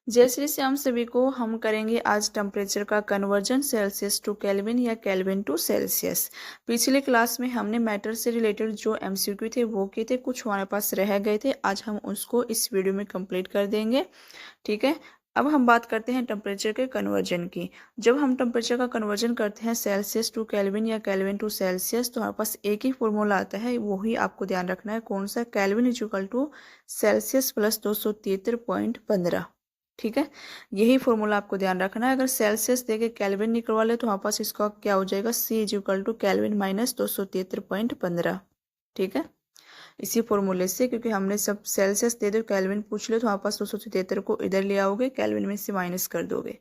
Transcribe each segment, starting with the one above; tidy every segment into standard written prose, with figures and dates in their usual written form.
जय श्री श्याम सभी को। हम करेंगे आज टेम्परेचर का कन्वर्जन सेल्सियस टू केल्विन या केल्विन टू सेल्सियस। पिछले क्लास में हमने मैटर से रिलेटेड जो एमसीक्यू थे वो किए थे, कुछ हमारे पास रह गए थे। आज हम उसको इस वीडियो में कंप्लीट कर देंगे। ठीक है, अब हम बात करते हैं टेम्परेचर के कन्वर्जन की। जब हम टेम्परेचर का कन्वर्जन करते हैं सेल्सियस टू केल्विन या केल्विन टू सेल्सियस, तो हमारे पास एक ही फॉर्मूला आता है, वही आपको ध्यान रखना है। कौन सा? Kelvin is equal to Celsius plus 273.15। ठीक है, यही फॉर्मूला आपको ध्यान रखना है। अगर सेल्सियस देके केल्विन निकलवा ले तो हमारे पास इसका क्या हो जाएगा? C is equal to kelvin minus 273.15। ठीक है, इसी फॉर्मूले से, क्योंकि हमने सब सेल्सियस दे दो केल्विन पूछ ले, तो हमारे पास 273 को इधर ले आओगे, केल्विन में से माइनस कर दोगे।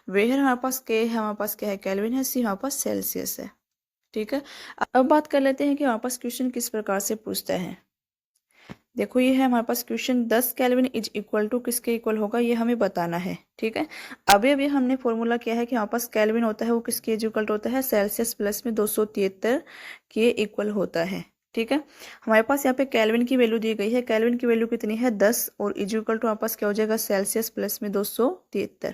वेयर हमारे पास के है, हमारे पास क्या है? केल्विन है। सी हमारे पास सेल्सियस है। ठीक है, अब बात कर लेते हैं कि हमारे पास क्वेश्चन किस प्रकार से पूछता है। देखो, ये है हमारे पास question, 10 kelvin is equal to किसके इक्वल होगा, ये हमें बताना है। ठीक है, अभी हमने फॉर्मूला किया है कि हमारे पास केल्विन होता है वो किसके इक्वल होता है? सेल्सियस प्लस में 273 के इक्वल होता है। ठीक है, हमारे पास यहाँ पे केल्विन की वैल्यू दी गई है। केल्विन की वैल्यू कितनी है? 10, और इज इक्वल टू हमारे पास क्या हो जाएगा? सेल्सियस प्लस में 273।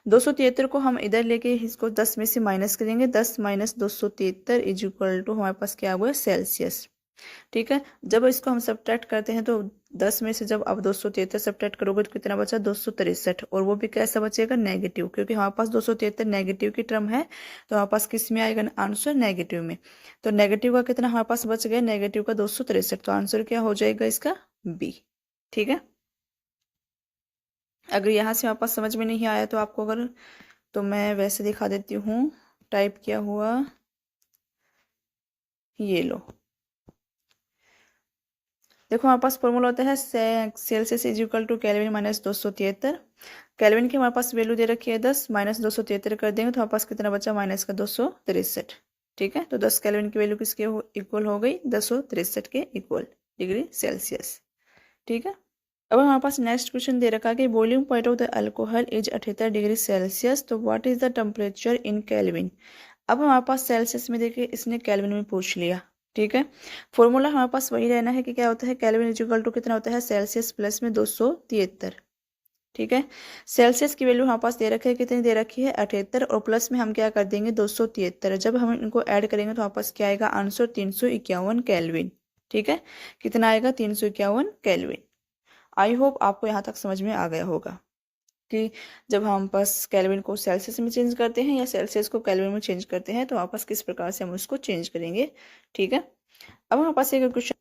273 को हम इधर लेके इसको 10 में से माइनस करेंगे। 10 माइनस 273 इज इक्वल टू हमारे पास क्या हुआ? सेल्सियस। ठीक है, जब इसको हम सब्ट्रैक्ट करते हैं तो 10 में से जब आप 273 सब्ट्रैक्ट करोगे तो कितना बचा? 263, और वो भी कैसा बचेगा? नेगेटिव, क्योंकि हमारे पास 273 नेगेटिव की टर्म है, तो हमारे पास किस में आएगा आंसर? नेगेटिव में। तो नेगेटिव का कितना हमारे पास बच गया? नेगेटिव का 263, तो आंसर क्या हो जाएगा इसका? बी। ठीक है, अगर यहाँ से हमारे पास समझ में नहीं आया तो आपको, अगर तो मैं वैसे दिखा देती हूँ, टाइप किया हुआ, ये लो। देखो, हमारे पास फॉर्मूला होता है Celsius is equal to kelvin minus 273। Kelvin की हमारे पास वैल्यू दे रखी है 10, माइनस 273 कर देंगे तो हमारे पास कितना बचा? माइनस का 263। ठीक है, तो 10 केल्विन की वैल्यू किसके इक्वल हो गई? 263 के इक्वल डिग्री सेल्सियस। ठीक है, अब हमारे पास नेक्स्ट क्वेश्चन दे रखा है कि boiling point of the alcohol is 78 degree Celsius, तो what is the temperature in kelvin. अब हमारे पास सेल्सियस में देखिए, इसने केल्विन में पूछ लिया। ठीक है, फॉर्मूला हमारे पास वही रहना है कि क्या होता है? केल्विन इज इक्वल टू कितना होता है? सेल्सियस प्लस में 273। ठीक है, सेल्सियस की वैल्यू हमारे पास दे रखी है, कितनी दे रखी है? 78, और प्लस में हम क्या कर देंगे? 273। जब हम इनको ऐड करेंगे तो हमारे पास क्या आएगा? Answer 351 kelvin. ठीक है, कितना आएगा? 351 केल्विन। आई होप आपको यहाँ तक समझ में आ गया होगा कि जब हम बस केल्विन को सेल्सियस में चेंज करते हैं या सेल्सियस को केल्विन में चेंज करते हैं तो वापस किस प्रकार से हम उसको चेंज करेंगे। ठीक है, अब हमारे पास एक क्वेश्चन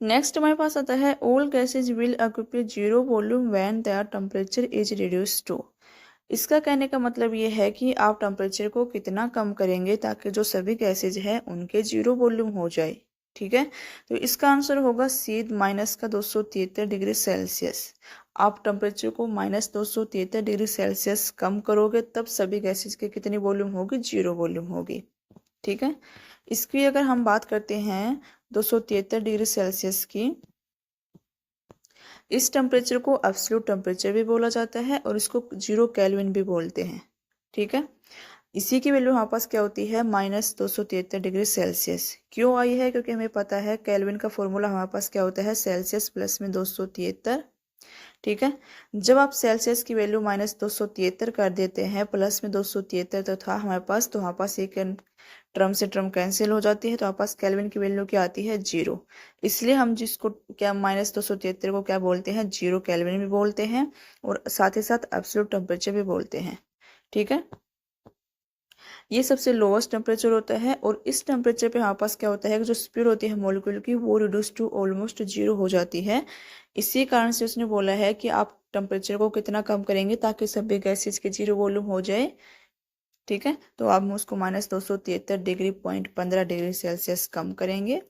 नेक्स्ट हमारे पास आता है, all gases will occupy zero volume when their temperature is reduce to. इसका कहने का मतलब ये है कि आप टेम्परेचर को कितना कम करेंगे ताकि जो सभी गैसेज है उनके जीरो वॉल्यूम हो जाए। ठीक है, तो इसका आंसर होगा सी, माइनस का 273 डिग्री सेल्सियस। आप टेम्परेचर को माइनस 273 डिग्री सेल्सियस कम करोगे तब सभी गैसेज की कितनी वॉल्यूम होगी? जीरो वॉल्यूम होगी। ठीक है, इसकी अगर हम बात करते हैं 273 डिग्री सेल्सियस की, इस टेम्परेचर को एब्सोल्यूट टेम्परेचर भी बोला जाता है और इसको जीरो केल्विन भी बोलते हैं। ठीक है, इसी की वैल्यू हमारे पास क्या होती है? Minus 273 degree Celsius. क्यों आई है? क्योंकि हमें पता है केल्विन का फॉर्मूला हमारे पास क्या होता है? सेल्सियस प्लस में 273। ठीक है, जब आप सेल्सियस की वैल्यू माइनस 273 कर देते हैं, प्लस में 273 तो था हमारे पास, तो हमारे पास एक टर्म से टर्म कैंसिल हो जाती है, तो हमारे पास केल्विन की वैल्यू क्या आती है? जीरो। इसलिए हम जिसको क्या माइनस 273 को क्या बोलते हैं? जीरो केल्विन भी बोलते हैं और साथ ही साथ एब्सोल्यूट टेम्परेचर भी बोलते हैं। ठीक है, ये सबसे लोवेस्ट टेम्परेचर होता है और इस टेम्परेचर पे हमारे पास क्या होता है कि जो स्पीड होती है मॉलिक्यूल की वो रिड्यूस टू ऑलमोस्ट जीरो हो जाती है। इसी कारण से उसने बोला है कि आप टेम्परेचर को कितना कम करेंगे ताकि सभी गैसेज के जीरो वॉल्यूम हो जाए। ठीक है, तो आप उसको माइनस 273 डिग्री 15 डिग्री सेल्सियस कम करेंगे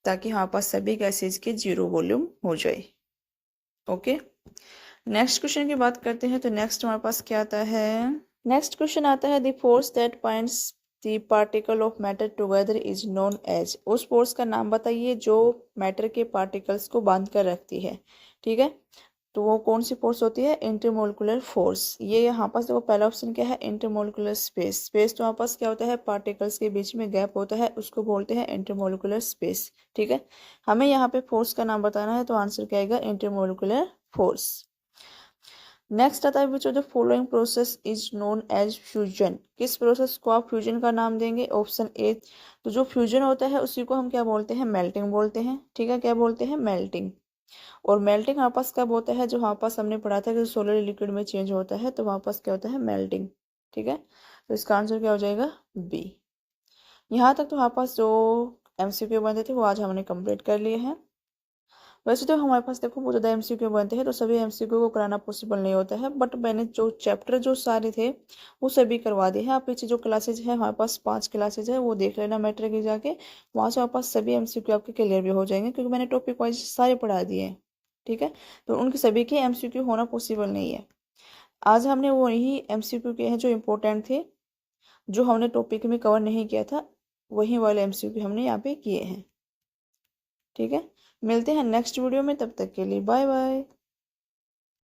ताकि हमारे पास सभी गैसेज के जीरो वॉल्यूम हो जाए। ओके, नेक्स्ट क्वेश्चन की बात करते हैं, तो नेक्स्ट हमारे पास क्या आता है? नेक्स्ट क्वेश्चन आता है, the force that binds the particle of matter together is known as. उस फोर्स का नाम बताइए जो मैटर के पार्टिकल्स को बांध कर रखती है। ठीक है, तो वो कौन सी फोर्स होती है? Intermolecular force. ये यहाँ पास देखो, पहला ऑप्शन क्या है? Intermolecular space. स्पेस तो यहाँ पास क्या होता है? पार्टिकल्स के बीच में गैप होता है, उसको बोलते हैं इंटरमोलिकुलर स्पेस। ठीक है, हमें यहाँ पे फोर्स का नाम बताना है, तो आंसर क्या आएगा? Intermolecular force. नेक्स्ट आता है which of the following process is known as fusion. किस प्रोसेस को आप फ्यूजन का नाम देंगे? ऑप्शन ए, तो जो फ्यूजन होता है उसी को हम क्या बोलते हैं? मेल्टिंग बोलते हैं। ठीक है, क्या बोलते हैं? मेल्टिंग। और मेल्टिंग वापस कब होता है? जो वापस हमने पढ़ा था कि सोलर लिक्विड में चेंज होता है तो वापस क्या होता है? मेल्टिंग। ठीक है, तो इसका आंसर क्या हो जाएगा? बी। यहाँ तक तो वापस जो एमसीक्यू बनते थे वो आज हमने कंप्लीट कर लिए हैं। वैसे तो हमारे पास देखो बहुत ज़्यादा एमसीक्यू बनते हैं तो सभी एमसीक्यू को कराना पॉसिबल नहीं होता है, बट मैंने जो चैप्टर जो सारे थे वो सभी करवा दिए हैं। आप पीछे जो क्लासेज है हमारे पास 5 क्लासेज है वो देख लेना मैट्रिक की जाके, वहाँ से हमारे पास सभी एमसीक्यू आपके क्लियर भी हो जाएंगे क्योंकि मैंने टॉपिक वाइज सारे पढ़ा दिए हैं। ठीक है, तो उनके सभी के एमसीक्यू होना पॉसिबल नहीं है। आज हमने वही एमसीक्यू के हैं जो इम्पोर्टेंट थे, जो हमने टॉपिक में कवर नहीं किया था वही वाले एमसीक्यू हमने यहाँ पे किए हैं। ठीक है, मिलते हैं नेक्स्ट वीडियो में, तब तक के लिए बाय बाय।